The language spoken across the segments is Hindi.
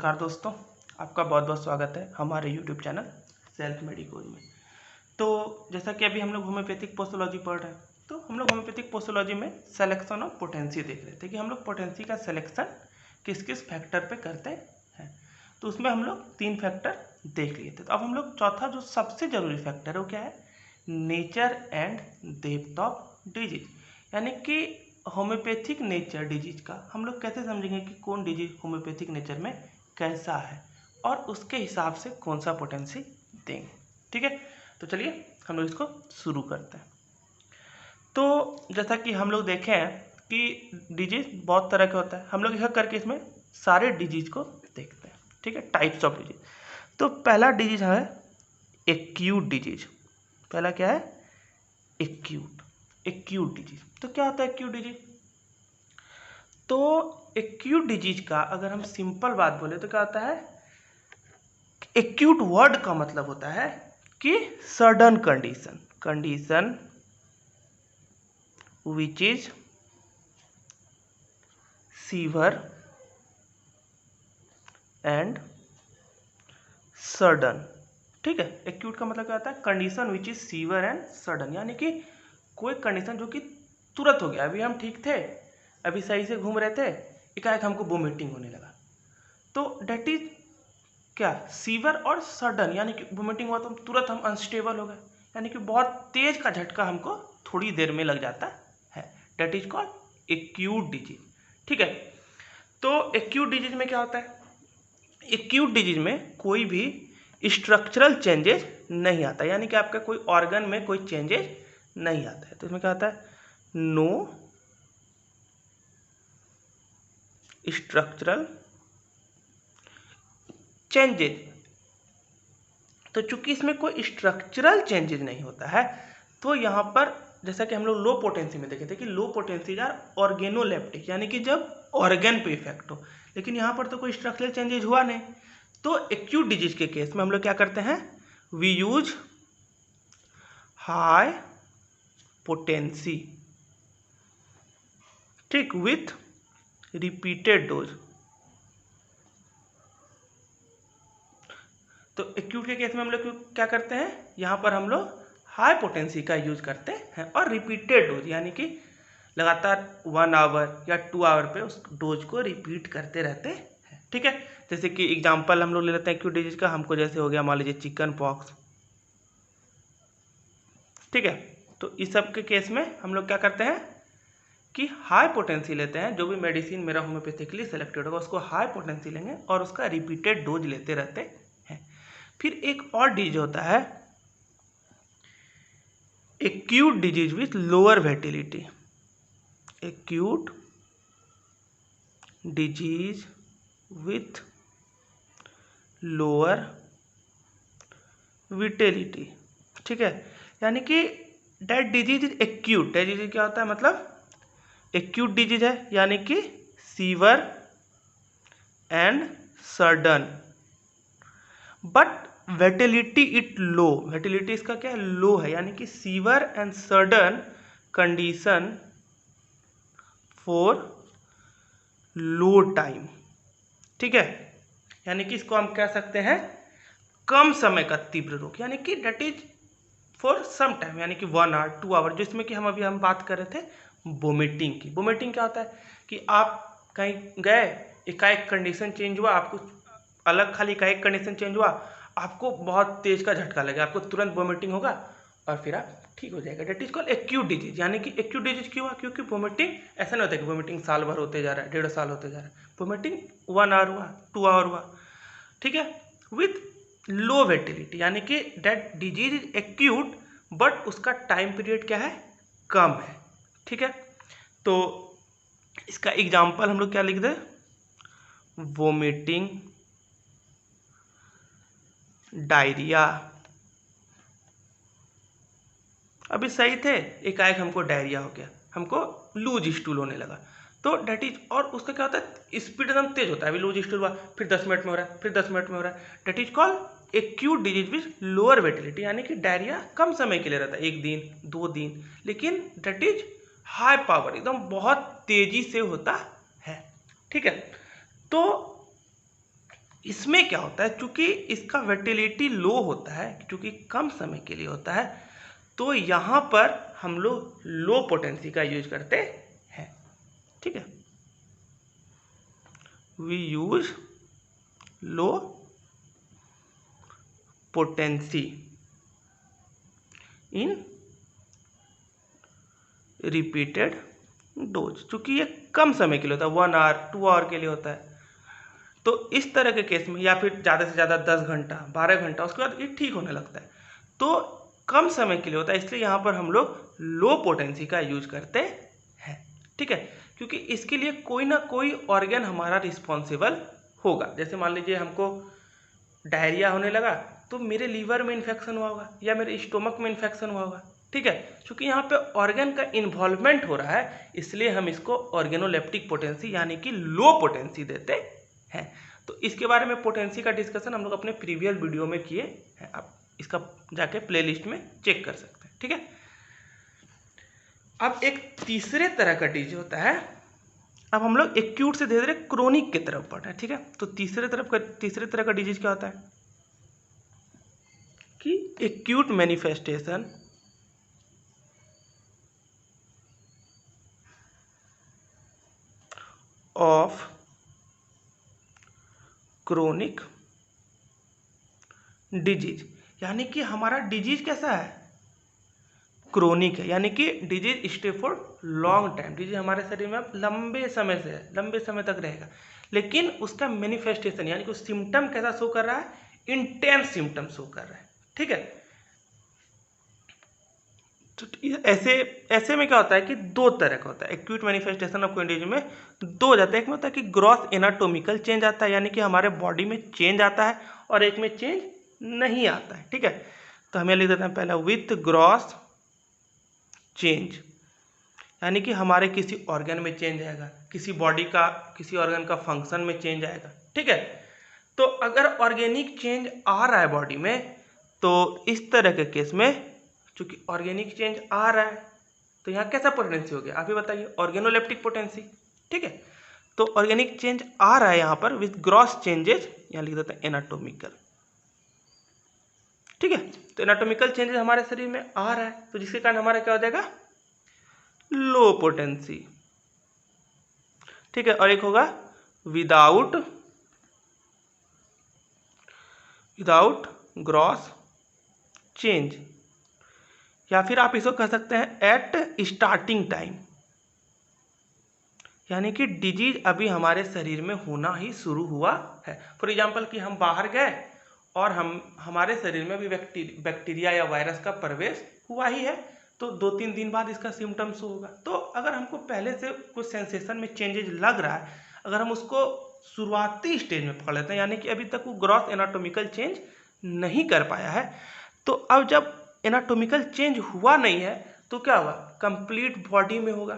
नमस्कार दोस्तों, आपका बहुत बहुत स्वागत है हमारे YouTube चैनल सेल्फ मेडिकोज में। तो जैसा कि अभी हम लोग होम्योपैथिक पोस्टोलॉजी पढ़ रहे हैं, तो हम लोग होम्योपैथिक पोस्टोलॉजी में सिलेक्शन ऑफ पोटेंसी देख रहे थे कि हम लोग पोटेंसी का सिलेक्शन किस किस फैक्टर पे करते हैं। तो उसमें हम लोग 3 फैक्टर देख लिए थे। तो अब हम लोग चौथा जो सबसे जरूरी फैक्टर है वो क्या है, nature and depth of disease, यानी कि होम्योपैथिक नेचर डिजीज का हम लोग कैसे समझेंगे कि कौन डिजीज होम्योपैथिक नेचर में कैसा है और उसके हिसाब से कौन सा पोटेंसी देंगे। ठीक है, तो चलिए हम लोग इसको शुरू करते हैं। तो जैसा कि हम लोग देखे हैं कि डिजीज बहुत तरह के होता है, हम लोग एक करके इसमें सारे डिजीज को देखते हैं। ठीक है, टाइप्स ऑफ डिजीज। तो पहला डिजीज है एक्यूट डिजीज। पहला क्या है, एक्यूट डिजीज। तो क्या होता है एक्यूट डिजीज? तो एक्यूट डिजीज का अगर हम सिंपल बात बोले तो क्या होता है, एक्यूट वर्ड का मतलब होता है कि sudden condition which is sewer and sudden. ठीक है, एक्यूट का मतलब क्या होता है, condition which is sewer and sudden, यानी कि कोई कंडीशन जो कि तुरंत हो गया। अभी हम ठीक थे, अभी सही से घूम रहे थे, एकाएक हमको वोमिटिंग होने लगा। तो डेट इज क्या, सीवर और सडन, यानी कि वोमिटिंग हुआ तो तुरंत हम अनस्टेबल हो गए, यानी कि बहुत तेज का झटका हमको थोड़ी देर में लग जाता है। That is called acute disease. ठीक है, तो एक्यूट डिजीज में क्या होता है, एक्यूट डिजीज में कोई भी स्ट्रक्चरल चेंजेस नहीं आता, यानी कि आपका कोई ऑर्गन में कोई चेंजेस नहीं आता है। तो इसमें क्या होता है, नो स्ट्रक्चरल चेंजेस। तो चूंकि इसमें कोई स्ट्रक्चरल चेंजेस नहीं होता है, तो यहाँ पर जैसा कि हम लोग लो पोटेंसी में देखे थे कि लो पोटेंसी आर ऑर्गेनोलेप्टिक, यानी कि जब ऑर्गन पे इफेक्ट हो, लेकिन यहाँ पर तो कोई स्ट्रक्चरल चेंजेस हुआ नहीं। तो एक्यूट डिजीज के केस में हम लोग क्या करते हैं, वी यूज हाई पोटेंसी, ठीक, विथ रिपीटेड डोज। तो एक्यूट के केस में हम लोग क्या करते हैं, यहाँ पर हम लोग हाई पोटेंसी का यूज करते हैं और रिपीटेड डोज, यानी कि लगातार 1 आवर या 2 आवर पे उस डोज को रिपीट करते रहते हैं। ठीक है, जैसे कि एग्जांपल हम लोग ले लेते हैं एक्यूट डिजीज का, हमको जैसे हो गया मान लीजिए चिकन पॉक्स। ठीक है, तो इस सब के केस में हम लोग क्या करते हैं कि हाई पोटेंसी लेते हैं, जो भी मेडिसिन मेरा होम्योपैथिकली सेलेक्टेड होगा उसको हाई पोटेंसी लेंगे और उसका रिपीटेड डोज लेते रहते हैं। फिर एक और डिजीज होता है acute disease with lower vitality. Acute disease with lower vitality. ठीक है, यानी कि that disease is acute. That disease क्या होता है, मतलब एक्यूट डिजीज है, यानी कि severe and sudden, but vitality it low. Vitality इसका क्या है, लो है, यानी कि severe and sudden condition for low time. ठीक है, यानी कि इसको हम कह सकते हैं कम समय का तीव्र रोग, यानी कि that is for some time, यानी कि 1 आवर 2 आवर, जिसमें कि हम बात कर रहे थे वोमिटिंग की। वोमिटिंग क्या होता है कि आप कहीं गए, एकाएक कंडीशन चेंज हुआ, आपको अलग खाली एकाएक कंडीशन चेंज हुआ, आपको बहुत तेज का झटका लगे, आपको तुरंत वोमिटिंग होगा और फिर आप ठीक हो जाएगा। That is called acute disease. यानी कि एक्यूट डिजीज क्यों हुआ, क्योंकि वोमिटिंग ऐसा नहीं होता कि वोमिटिंग साल भर होते जा रहा है, 1.5 साल होते जा रहा है। वोमिटिंग 1 आवर हुआ, 2 आवर हुआ। ठीक है, विथ लो वेटिलिटी, यानी कि that disease is acute but उसका टाइम पीरियड क्या है, कम है। ठीक है, तो इसका एग्जाम्पल हम लोग क्या लिख दें, वोमिटिंग, डायरिया। अभी सही थे, एकाएक हमको डायरिया हो गया, हमको लूज स्टूल होने लगा। तो डेट इज, और उसका क्या होता है, स्पीड एकदम तेज होता है। अभी लूज स्टूल हुआ, फिर 10 मिनट में हो रहा है, फिर 10 मिनट में हो रहा है। That is called acute disease with lower vitality, यानी कि डायरिया कम समय के लिए रहता है, 1 दिन 2 दिन, लेकिन डेट इज हाई पावर, एकदम बहुत तेजी से होता है। ठीक है, तो इसमें क्या होता है, चूंकि इसका विटिलिटी लो होता है, क्योंकि कम समय के लिए होता है, तो यहाँ पर हम लोग लो पोटेंसी का यूज करते हैं। ठीक है, we use low potency in repeated dose, चूंकि ये कम समय के लिए होता है, 1 आवर 2 आवर के लिए होता है। तो इस तरह के केस में, या फिर ज़्यादा से ज़्यादा 10 घंटा 12 घंटा, उसके बाद ये ठीक होने लगता है। तो कम समय के लिए होता है, इसलिए यहाँ पर हम लोग लो पोटेंसी का यूज करते हैं। ठीक है, क्योंकि इसके लिए कोई ना कोई ऑर्गन हमारा रिस्पॉन्सिबल होगा। जैसे मान लीजिए हमको डायरिया होने लगा, तो मेरे लीवर में इन्फेक्शन हुआ होगा या मेरे स्टोमक में इन्फेक्शन हुआ होगा। ठीक है, क्योंकि यहाँ पे ऑर्गन का इन्वॉल्वमेंट हो रहा है, इसलिए हम इसको ऑर्गेनोलेप्टिक पोटेंसी यानी कि लो पोटेंसी देते हैं। तो इसके बारे में पोटेंसी का डिस्कशन हम लोग अपने प्रीवियस वीडियो में किए हैं, आप इसका जाके प्लेलिस्ट में चेक कर सकते हैं। ठीक है, अब एक तीसरे तरह का डिजीज होता है। अब हम लोग एक्यूट से धीरे धीरे क्रोनिक की तरफ बढ़ रहे हैं। ठीक है, तो तीसरे तरह का डिजीज क्या होता है कि acute manifestation of chronic disease, यानी कि हमारा डिजीज कैसा है, क्रोनिक है, यानी कि disease stay for long time. Disease हमारे शरीर में लंबे समय तक रहेगा, लेकिन उसका मैनिफेस्टेशन यानी कि सिम्टम कैसा शो कर रहा है, इंटेंस सिम्टम शो कर रहा है। ठीक है, तो ऐसे में क्या होता है कि दो तरह का होता है एक्यूट मैनिफेस्टेशन ऑफ डिजीज में, दो हो जाता है। एक में होता है कि ग्रॉस एनाटोमिकल चेंज आता है, यानी कि हमारे बॉडी में चेंज आता है, और एक में चेंज नहीं आता है। ठीक है, तो हमें लिख देते हैं पहला विथ ग्रॉस चेंज, यानी कि हमारे किसी ऑर्गन में चेंज आएगा, किसी ऑर्गन का फंक्शन में चेंज आएगा। ठीक है, तो अगर ऑर्गेनिक चेंज आ रहा है बॉडी में, तो इस तरह के केस में चूंकि ऑर्गेनिक चेंज आ रहा है, तो यहाँ कैसा पोटेंसी हो गया, आप ही बताइए, ऑर्गेनोलेप्टिक पोटेंसी। ठीक है, तो ऑर्गेनिक चेंज आ रहा है यहाँ पर विथ ग्रॉस चेंजेस, यहाँ लिख देते हैं एनाटोमिकल। ठीक है, तो एनाटोमिकल चेंजेस हमारे शरीर में आ रहा है, तो जिसके कारण हमारा क्या हो जाएगा, लो पोटेंसी। ठीक है, और एक होगा विदाउट ग्रॉस चेंज, या फिर आप इसको कह सकते हैं एट स्टार्टिंग टाइम, यानी कि डिजीज अभी हमारे शरीर में होना ही शुरू हुआ है। फॉर एग्जांपल कि हम बाहर गए और हमारे शरीर में भी बैक्टीरिया या वायरस का प्रवेश हुआ ही है, तो 2-3 दिन बाद इसका सिम्टम्स होगा। तो अगर हमको पहले से कुछ सेंसेशन में चेंजेज लग रहा है, अगर हम उसको शुरुआती स्टेज में पकड़ लेते हैं, यानी कि अभी तक वो ग्रॉस एनाटोमिकल चेंज नहीं कर पाया है, तो अब जब एनाटोमिकल चेंज हुआ नहीं है, तो क्या होगा, कंप्लीट बॉडी में होगा।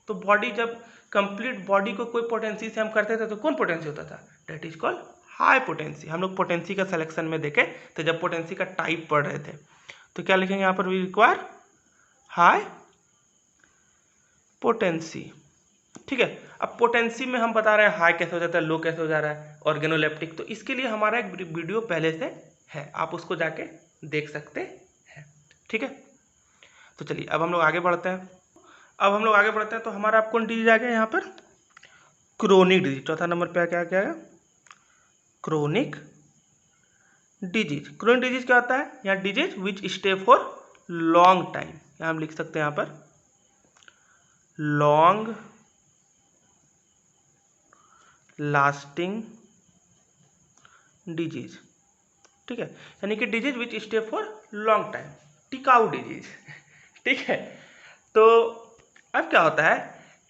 तो बॉडी जब कंप्लीट बॉडी को कोई पोटेंसी से हम करते थे, तो कौन पोटेंसी होता था, that is called high potency. हम लोग पोटेंसी का सिलेक्शन में देखे तो जब पोटेंसी का टाइप पढ़ रहे थे, तो क्या लिखेंगे यहाँ पर, वी रिक्वायर हाई पोटेंसी। ठीक है, अब पोटेंसी में हम बता रहे हैं हाई कैसे हो जाता है, लो कैसे हो जा रहा है, ऑर्गेनोलेप्टिक। तो इसके लिए हमारा एक वीडियो पहले से है, आप उसको जाके देख सकते हैं। ठीक है, तो चलिए अब हम लोग आगे बढ़ते हैं। तो हमारा आप कौन डिजीज आ गया यहाँ पर, क्रोनिक डिजीज। चौथा नंबर पे क्या क्या है, क्रोनिक डिजीज। क्रोनिक डिजीज क्या होता है, यहाँ disease which stay for long time, यहाँ हम लिख सकते हैं यहाँ पर लॉन्ग लास्टिंग डिजीज। ठीक है, यानी कि disease which stay for long time, टिकाऊ डिजीज। ठीक है, तो अब क्या होता है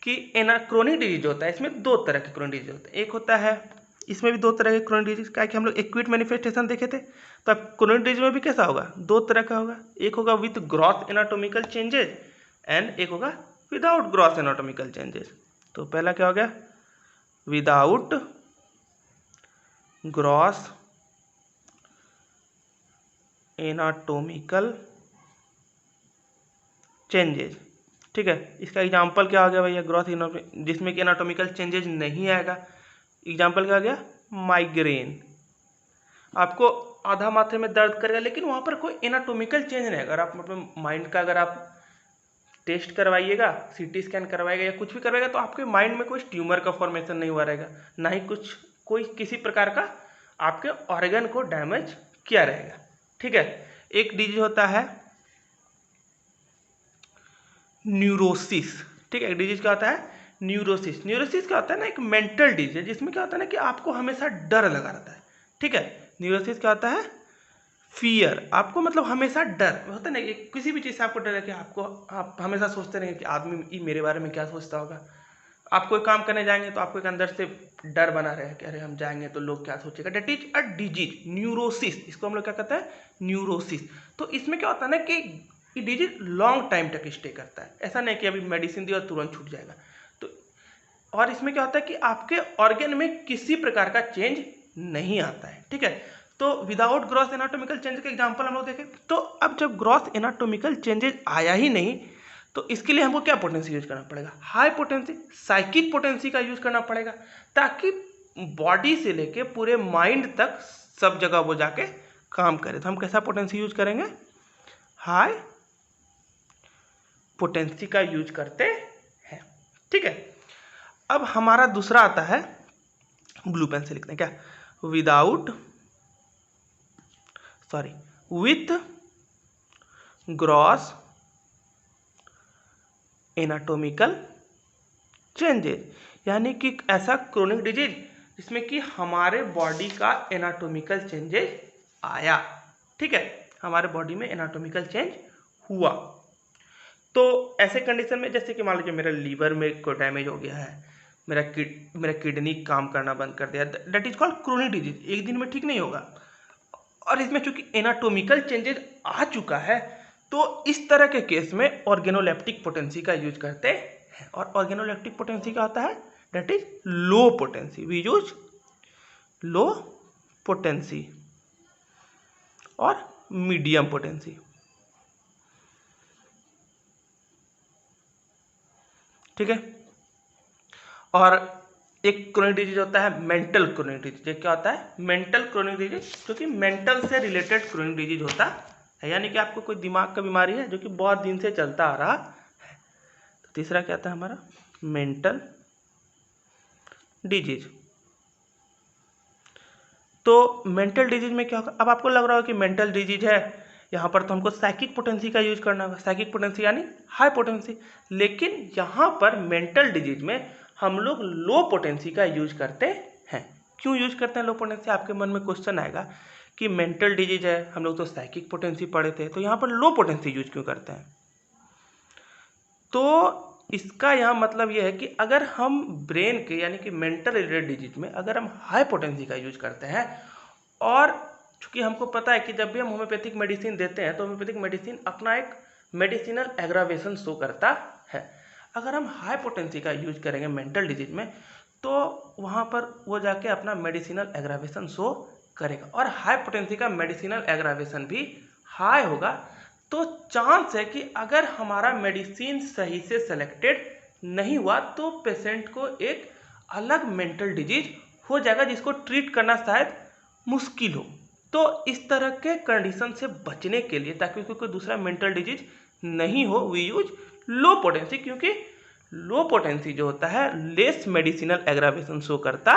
कि क्रोनिक डिजीज होता है, इसमें दो तरह के क्रोनिक डिजीज होते हैं। एक होता है, इसमें भी दो तरह के क्रोनिक डिजीज, क्या कि हम लोग एक्यूट मैनिफेस्टेशन देखे थे, तो अब क्रोनिक डिजीज में भी कैसा होगा, दो तरह का होगा। एक होगा with gross anatomical changes and एक होगा विदाउट ग्रॉस एनाटोमिकल चेंजेस। तो पहला क्या हो गया, विदाउट ग्रॉस एनाटोमिकल चेंजेस। ठीक है, इसका एग्जाम्पल क्या हो गया भैया, ग्रॉस जिसमें कि एनाटोमिकल चेंजेस नहीं आएगा। एग्जाम्पल क्या हो गया, माइग्रेन, आपको आधा माथे में दर्द करेगा, लेकिन वहाँ पर कोई एनाटॉमिकल चेंज नहीं। अगर आप मतलब माइंड का अगर आप टेस्ट करवाइएगा, सीटी स्कैन करवाइएगा या कुछ भी करवाइएगा, तो आपके माइंड में कोई ट्यूमर का फॉर्मेशन नहीं हुआ रहेगा, ना ही कोई किसी प्रकार का आपके ऑर्गन को डैमेज किया रहेगा। ठीक है। एक डिजीज होता है न्यूरोसिस। ठीक है, एक डिजीज क्या होता है? न्यूरोसिस। न्यूरोसिस क्या होता है ना, एक मेंटल डिजीज है जिसमें क्या होता है ना कि आपको हमेशा डर लगा रहता है। ठीक है, न्यूरोसिस क्या होता है? फियर, आपको मतलब हमेशा डर होता है ना, किसी भी चीज़ से आपको डर है कि आप हमेशा सोचते रहेंगे कि आदमी ये मेरे बारे में क्या सोचता होगा। आप कोई काम करने जाएंगे तो आपको एक अंदर से डर बना रहे कि अरे हम जाएंगे तो लोग क्या सोचेगा। That is a disease, neurosis, इसको हम लोग क्या कहते हैं? न्यूरोसिस। तो इसमें क्या होता है ना कि ये डिजीज लॉन्ग टाइम तक स्टे करता है, ऐसा नहीं कि अभी मेडिसिन दी और तुरंत छूट जाएगा। तो और इसमें क्या होता है कि आपके ऑर्गन में किसी प्रकार का चेंज नहीं आता है। ठीक है, तो विदाउट ग्रॉस एनाटॉमिकल चेंज का एग्जांपल हम लोग देखें तो अब जब ग्रॉस एनाटॉमिकल चेंजेस आया ही नहीं तो इसके लिए हमको क्या पोटेंसी यूज करना पड़ेगा? हाई पोटेंसी साइकिक पोटेंसी का यूज करना पड़ेगा, ताकि बॉडी से लेके पूरे माइंड तक सब जगह वो जाके काम करे। तो हम कैसा पोटेंसी यूज करेंगे? हाई पोटेंसी का यूज करते हैं। ठीक है, अब हमारा दूसरा आता है, ब्लू पेन से लिखते हैं क्या? विथ ग्रॉस एनाटॉमिकल चेंजेस, यानी कि ऐसा क्रोनिक डिजीज जिसमें कि हमारे बॉडी का एनाटॉमिकल चेंजेस आया। ठीक है, हमारे बॉडी में एनाटॉमिकल चेंज हुआ। तो ऐसे कंडीशन में जैसे कि मान लीजिए मेरा लीवर में कोई डैमेज हो गया है, मेरा किडनी काम करना बंद कर दिया, that is called chronic disease. एक दिन में ठीक नहीं होगा, और इसमें चूंकि एनाटॉमिकल चेंजेस आ चुका है तो इस तरह के केस में ऑर्गेनोलेप्टिक पोटेंसी का यूज करते हैं। और ऑर्गेनोलेप्टिक पोटेंसी क्या होता है? That is low potency. We use low potency और मीडियम पोटेंसी। ठीक है, और एक क्रोनिक डिजीज होता है मेंटल क्रोनिक डिजीज। क्या होता है? मेंटल क्रोनिक डिजीज, जो कि मेंटल से रिलेटेड क्रोनिक डिजीज होता है, यानी कि आपको कोई दिमाग का बीमारी है जो कि बहुत दिन से चलता आ रहा है। तो तीसरा क्या आता है हमारा? Mental disease. तो मेंटल डिजीज में क्या होगा? अब आपको लग रहा हो कि मेंटल डिजीज है, यहाँ पर तो हमको साइकिक पोटेंसी का यूज करना होगा। साइकिक पोटेंसी यानी हाई पोटेंसी, लेकिन यहाँ पर मेंटल डिजीज में हम लोग लो पोटेंसी का यूज करते हैं। क्यों यूज करते हैं लो पोटेंसी? आपके मन में क्वेश्चन आएगा कि मेंटल डिजीज है, हम लोग तो साइकिक पोटेंसी पढ़े थे, तो यहाँ पर लो पोटेंसी यूज क्यों करते हैं? तो इसका यहाँ मतलब यह है कि अगर हम ब्रेन के यानी कि मेंटल रिलेटेड डिजीज में अगर हम हाई पोटेंसी का यूज करते हैं, और चूंकि हमको पता है कि जब भी हम होम्योपैथिक मेडिसिन देते हैं तो होम्योपैथिक मेडिसिन अपना एक मेडिसिनल एग्रावेशन शो करता है। अगर हम हाई पोटेंसी का यूज करेंगे मेंटल डिजीज में तो वहाँ पर वो जाके अपना मेडिसिनल एग्रावेशन शो करेगा, और हाई पोटेंसी का मेडिसिनल एग्रावेशन भी हाई होगा। तो चांस है कि अगर हमारा मेडिसिन सही से सेलेक्टेड नहीं हुआ तो पेशेंट को एक अलग मेंटल डिजीज हो जाएगा जिसको ट्रीट करना शायद मुश्किल हो। तो इस तरह के कंडीशन से बचने के लिए, ताकि उसको कोई दूसरा मेंटल डिजीज नहीं हो, वी यूज लो पोटेंसी, क्योंकि लो पोटेंसी जो होता है लेस मेडिसिनल एग्रावेशन शो करता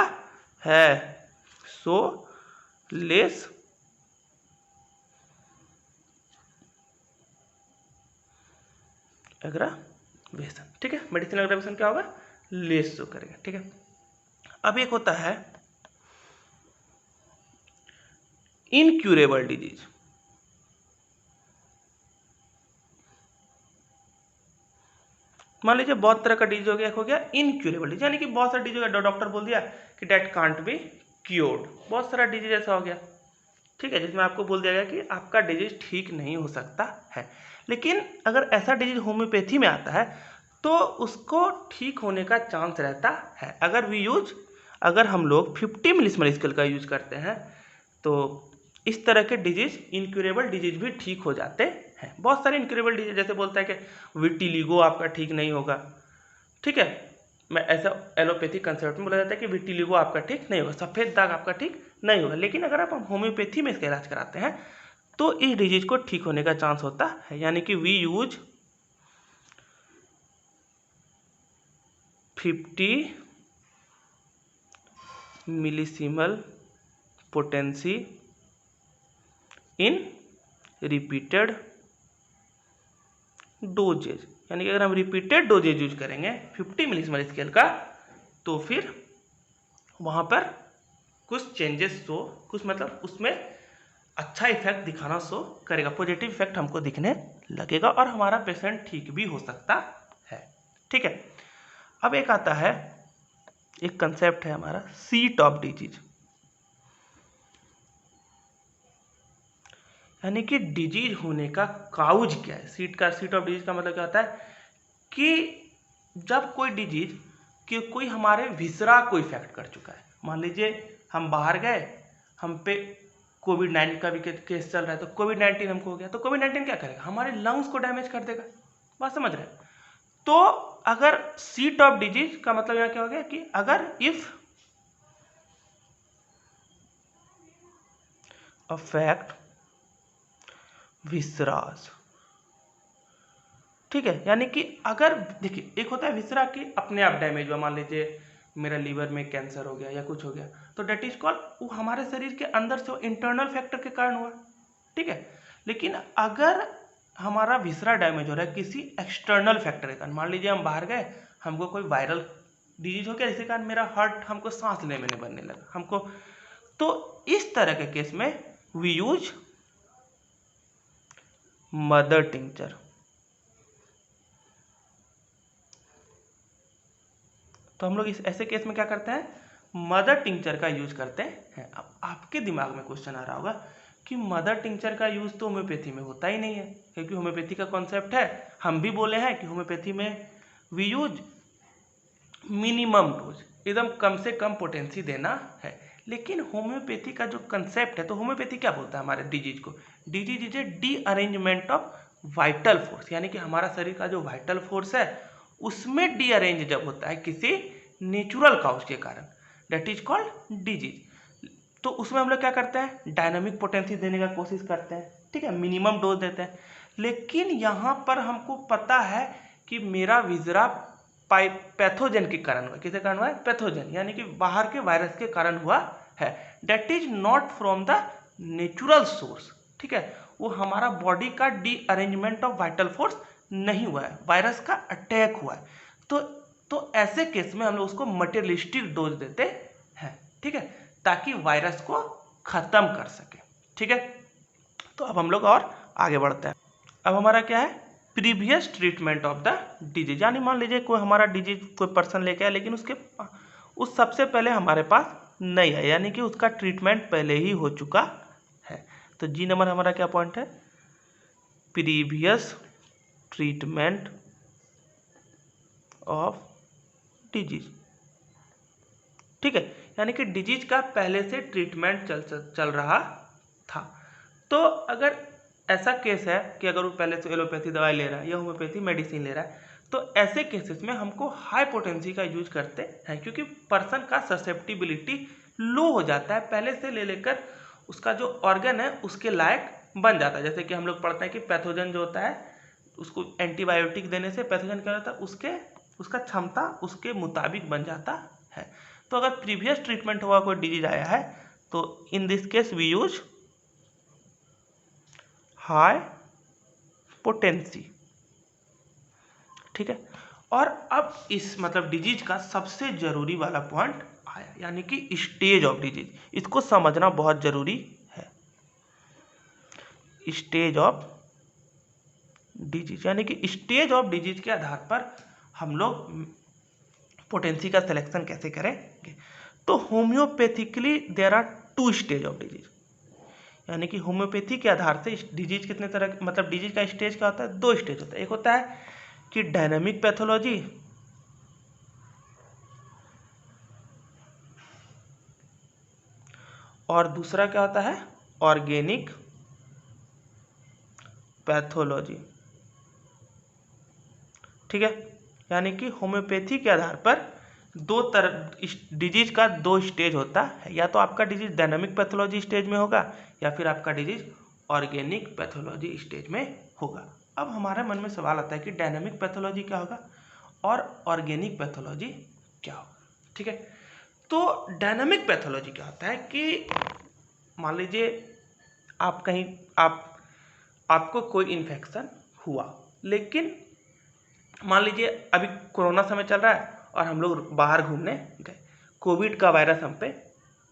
है। So less aggravation. ठीक है, मेडिसिनल एग्रावेशन क्या होगा? लेस शो करेगा। ठीक है, अब एक होता है इनक्यूरेबल डिजीज। मान लीजिए बहुत तरह का डिजीज हो गया, एक हो गया इनक्यूरेबल डिजीज, यानी कि बहुत सारा डिजीज हो गया, डॉक्टर बोल दिया कि डेट कांट बी क्योर्ड। बहुत सारा डिजीज ऐसा हो गया, ठीक है, जिसमें आपको बोल दिया गया कि आपका डिजीज ठीक नहीं हो सकता है। लेकिन अगर ऐसा डिजीज होम्योपैथी में आता है तो उसको ठीक होने का चांस रहता है। अगर हम लोग 50 मिलीस्मॉल स्केल का यूज करते हैं तो इस तरह के डिजीज इनक्यूरेबल डिजीज भी ठीक हो जाते हैं। बहुत सारे इनक्यूरेबल डिजीज जैसे बोलता है कि विटिलिगो आपका ठीक नहीं होगा, ठीक है, मैं ऐसा एलोपैथी कंसेप्ट में बोला जाता है कि विटिलिगो आपका ठीक नहीं होगा, सफ़ेद दाग आपका ठीक नहीं होगा। लेकिन अगर आप होम्योपैथी में इसका इलाज कराते हैं तो इस डिजीज को ठीक होने का चांस होता है। यानी कि we use 50 millesimal potency in repeated doses. यानी कि अगर हम रिपीटेड डोजेज यूज करेंगे 50 मिलीसीमल स्केल का, तो फिर वहाँ पर कुछ चेंजेस शो, कुछ मतलब उसमें अच्छा इफेक्ट दिखाना शो करेगा, पॉजिटिव इफेक्ट हमको दिखने लगेगा और हमारा पेशेंट ठीक भी हो सकता है। ठीक है, अब एक आता है, एक कंसेप्ट है हमारा सीट ऑफ डिजीज। यानी कि डिजीज होने का काउज क्या है। सीट ऑफ डिजीज का मतलब क्या होता है कि जब कोई डिजीज कि कोई हमारे विसरा को इफेक्ट कर चुका है। मान लीजिए हम बाहर गए, हम पे कोविड-19 का भी केस चल रहा है, तो कोविड-19 हमको हो गया, तो कोविड-19 क्या करेगा, हमारे लंग्स को डैमेज कर देगा। बात समझ रहे हैं। तो अगर सीट ऑफ डिजीज का मतलब यहाँ क्या हो गया कि अगर इफ अफेक्ट विसरास, ठीक है, यानी कि अगर देखिए एक होता है विसरा की अपने आप डैमेज हुआ, मान लीजिए मेरा लीवर में कैंसर हो गया या कुछ हो गया, तो डेट इज कॉल्ड वो हमारे शरीर के अंदर से इंटरनल फैक्टर के कारण हुआ। ठीक है, लेकिन अगर हमारा विसरा डैमेज हो रहा है किसी एक्सटर्नल फैक्टर के कारण, मान लीजिए हम बाहर गए, हमको कोई वायरल डिजीज हो गया जिसके कारण मेरा हार्ट, हमको सांस लेने में नहीं बनने लगा हमको, तो इस तरह के केस में वी यूज मदर टिंचर। तो हम लोग इस ऐसे केस में क्या करते हैं, मदर टिंचर का यूज करते हैं। अब आपके दिमाग में क्वेश्चन आ रहा होगा कि मदर टिंचर का यूज तो होम्योपैथी में होता ही नहीं है, क्योंकि होम्योपैथी का कॉन्सेप्ट है, हम भी बोले हैं कि होम्योपैथी में वी यूज मिनिमम डोज, एकदम कम से कम पोटेंसी देना है। लेकिन होम्योपैथी का जो कंसेप्ट है, तो होम्योपैथी क्या बोलता है हमारे डिजीज को, disease is A D arrangement of vital force. यानी कि हमारा शरीर का जो वाइटल फोर्स है उसमें डी अरेंज जब होता है किसी नेचुरल काउज के कारण, दैट इज कॉल्ड डिजीज। तो उसमें हम लोग क्या करते हैं, डायनामिक पोटेंसी देने का कोशिश करते हैं, ठीक है, मिनिमम डोज देते हैं। लेकिन यहाँ पर हमको पता है कि मेरा विजरा पैथोजन के कारण हुआ, किसके कारण हुआ है, पैथोजन, यानी कि बाहर के वायरस के कारण हुआ है, that is not from the natural source. ठीक है, वो हमारा बॉडी का derangement of vital force नहीं हुआ है, वायरस का अटैक हुआ है। तो ऐसे केस में हम लोग उसको मटेरियलिस्टिक डोज देते हैं, ठीक है, ताकि वायरस को खत्म कर सके। ठीक है, तो अब हम लोग और आगे बढ़ते हैं। अब हमारा क्या है, previous treatment of the disease. यानी मान लीजिए कोई हमारा डिजीज कोई पर्सन लेके आया, लेकिन उस सबसे पहले हमारे पास नहीं है, यानी कि उसका ट्रीटमेंट पहले ही हो चुका है। तो जी नंबर हमारा क्या पॉइंट है, प्रीवियस ट्रीटमेंट ऑफ डिजीज। ठीक है, यानी कि डिजीज का पहले से ट्रीटमेंट चल रहा था। तो अगर ऐसा केस है कि अगर वो पहले से एलोपैथी दवाई ले रहा है या होम्योपैथी मेडिसिन ले रहा है, तो ऐसे केसेस में हमको हाई पोटेंसी का यूज करते हैं, क्योंकि पर्सन का ससेप्टिबिलिटी लो हो जाता है, पहले से ले लेकर उसका जो ऑर्गन है उसके लायक बन जाता है। जैसे कि हम लोग पढ़ते हैं कि पैथोजन जो होता है उसको एंटीबायोटिक देने से पैथोजन क्या होता है, उसका क्षमता उसके मुताबिक बन जाता है। तो अगर प्रीवियस ट्रीटमेंट हुआ कोई डिजीज आया है, तो in this case we use high potency. ठीक है, और अब इस मतलब डिजीज का सबसे जरूरी वाला पॉइंट आया, यानी कि स्टेज ऑफ डिजीज। इसको समझना बहुत जरूरी है, स्टेज ऑफ डिजीज। यानी कि स्टेज ऑफ डिजीज के आधार पर हम लोग पोटेंसी का सिलेक्शन कैसे करेंगे। तो homeopathically there are 2 stage of disease. यानी कि होम्योपैथी के आधार से डिजीज कितने तरह, मतलब डिजीज का स्टेज क्या होता है, 2 स्टेज होता है। एक होता है कि डायनामिक पैथोलॉजी, और दूसरा क्या होता है, ऑर्गेनिक पैथोलॉजी। ठीक है, यानी कि होम्योपैथी के आधार पर डिजीज का 2 स्टेज होता है, या तो आपका डिजीज डायनामिक पैथोलॉजी स्टेज में होगा या फिर आपका डिजीज ऑर्गेनिक पैथोलॉजी स्टेज में होगा। अब हमारे मन में सवाल आता है कि डायनामिक पैथोलॉजी क्या होगा और ऑर्गेनिक पैथोलॉजी क्या होगा। ठीक है, तो डायनामिक पैथोलॉजी क्या होता है कि मान लीजिए आप कहीं आपको कोई इन्फेक्शन हुआ, लेकिन मान लीजिए अभी कोरोना समय चल रहा है और हम लोग बाहर घूमने गए, कोविड का वायरस हम पे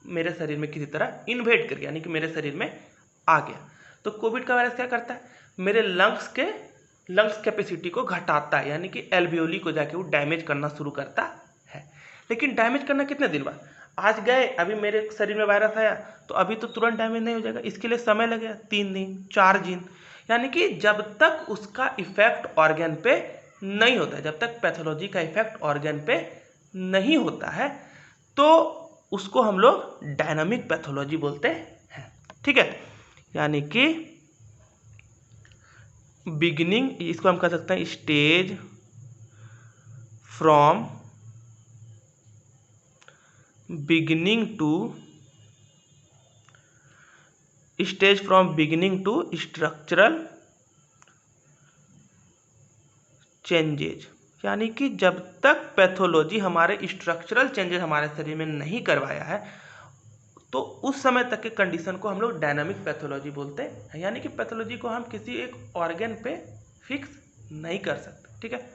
मेरे शरीर में किसी तरह इन्वेड कर गया, यानी कि मेरे शरीर में आ गया। तो कोविड का वायरस क्या करता है, मेरे लंग्स कैपेसिटी को घटाता है, यानी कि एल्वियोली को जाके वो डैमेज करना शुरू करता है। लेकिन डैमेज करना कितने दिन बाद, आज गए अभी मेरे शरीर में वायरस आया तो अभी तो तुरंत डैमेज नहीं हो जाएगा, इसके लिए समय लगेगा 3 दिन 4 दिन, यानी कि जब तक उसका इफेक्ट ऑर्गन पे नहीं होता है, जब तक पैथोलॉजी का इफेक्ट ऑर्गन पे नहीं होता है, तो उसको हम लोग डायनामिक पैथोलॉजी बोलते हैं। ठीक है, यानी कि बिगिनिंग, इसको हम कह सकते हैं stage from beginning to structural changes, यानी कि जब तक पैथोलॉजी हमारे स्ट्रक्चरल चेंजेस हमारे शरीर में नहीं करवाया है, तो उस समय तक के कंडीशन को हम लोग डायनामिक पैथोलॉजी बोलते हैं। यानी कि पैथोलॉजी को हम किसी एक ऑर्गन पे फिक्स नहीं कर सकते। ठीक है,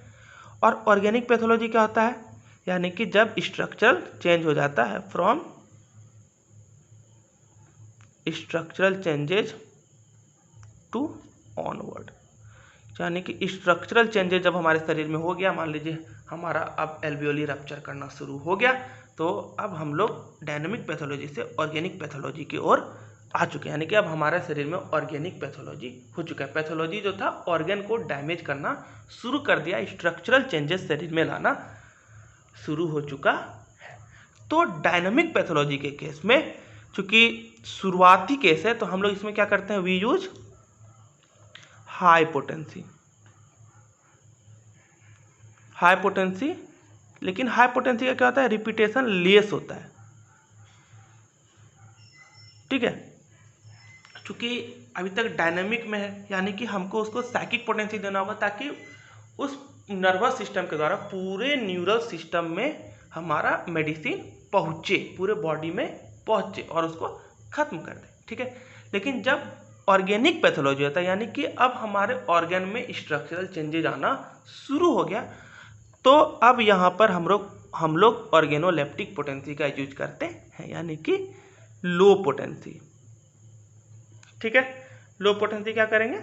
और ऑर्गेनिक पैथोलॉजी क्या होता है, यानी कि जब स्ट्रक्चरल चेंज हो जाता है from structural changes to onward, यानी कि स्ट्रक्चरल चेंजेज जब हमारे शरीर में हो गया, मान लीजिए हमारा अब एल्वियोली रप्चर करना शुरू हो गया, तो अब हम लोग डायनामिक पैथोलॉजी से ऑर्गेनिक पैथोलॉजी की ओर आ चुके हैं, यानी कि अब हमारे शरीर में ऑर्गेनिक पैथोलॉजी हो चुका है। पैथोलॉजी जो था ऑर्गन को डैमेज करना शुरू कर दिया, स्ट्रक्चरल चेंजेस शरीर में लाना शुरू हो चुका है। तो डायनामिक पैथोलॉजी के केस में चूंकि शुरुआती केस है, तो हम लोग इसमें क्या करते हैं, वी यूज हाई पोटेंसी, लेकिन हाई पोटेंसी का क्या होता है, रिपीटेशन लेस होता है। ठीक है, चूंकि अभी तक डायनामिक में है, यानी कि हमको उसको साइकिक पोटेंसी देना होगा ताकि उस नर्वस सिस्टम के द्वारा पूरे न्यूरल सिस्टम में हमारा मेडिसिन पहुँचे, पूरे बॉडी में पहुँचे और उसको खत्म कर दे। ठीक है, लेकिन जब ऑर्गेनिक पैथोलॉजी होता है, यानी कि अब हमारे ऑर्गन में स्ट्रक्चरल चेंजेज आना शुरू हो गया, तो अब यहाँ पर हम लोग ऑर्गेनोलेप्टिक पोटेंसी का यूज करते हैं, यानी कि लो पोटेंसी। ठीक है, लो पोटेंसी क्या करेंगे,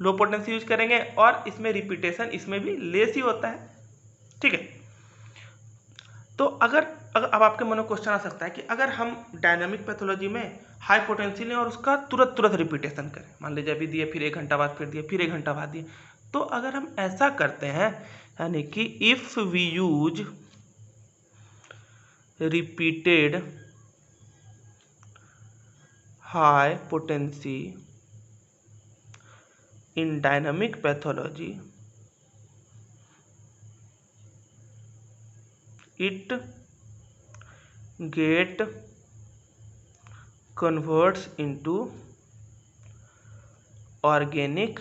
लो पोटेंसी यूज करेंगे, और इसमें रिपीटेशन इसमें भी लेस ही होता है। ठीक है, तो अगर अब आपके मन में क्वेश्चन आ सकता है कि अगर हम डायनामिक पैथोलॉजी में हाई पोटेंसी लें और उसका तुरंत रिपीटेशन करें, मान लीजिए अभी दिए, फिर 1 घंटा बाद फिर दिए, फिर 1 घंटा बाद दिए, तो अगर हम ऐसा करते हैं, यानी कि if we use repeated high potency in dynamic pathology, it get converts into organic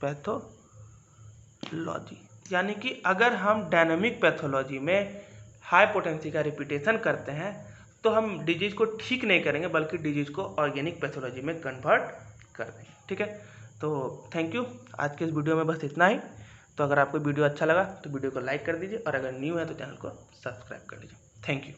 pathology, यानी कि अगर हम डायनामिक पैथोलॉजी में हाई पोटेंसी का रिपीटेशन करते हैं, तो हम डिजीज को ठीक नहीं करेंगे, बल्कि डिजीज को ऑर्गेनिक पैथोलॉजी में कन्वर्ट कर देंगे। ठीक है, तो थैंक यू, आज के इस वीडियो में बस इतना ही। तो अगर आपको वीडियो अच्छा लगा तो वीडियो को लाइक कर दीजिए, और अगर न्यू है तो चैनल को सब्सक्राइब कर लीजिए। Thank you.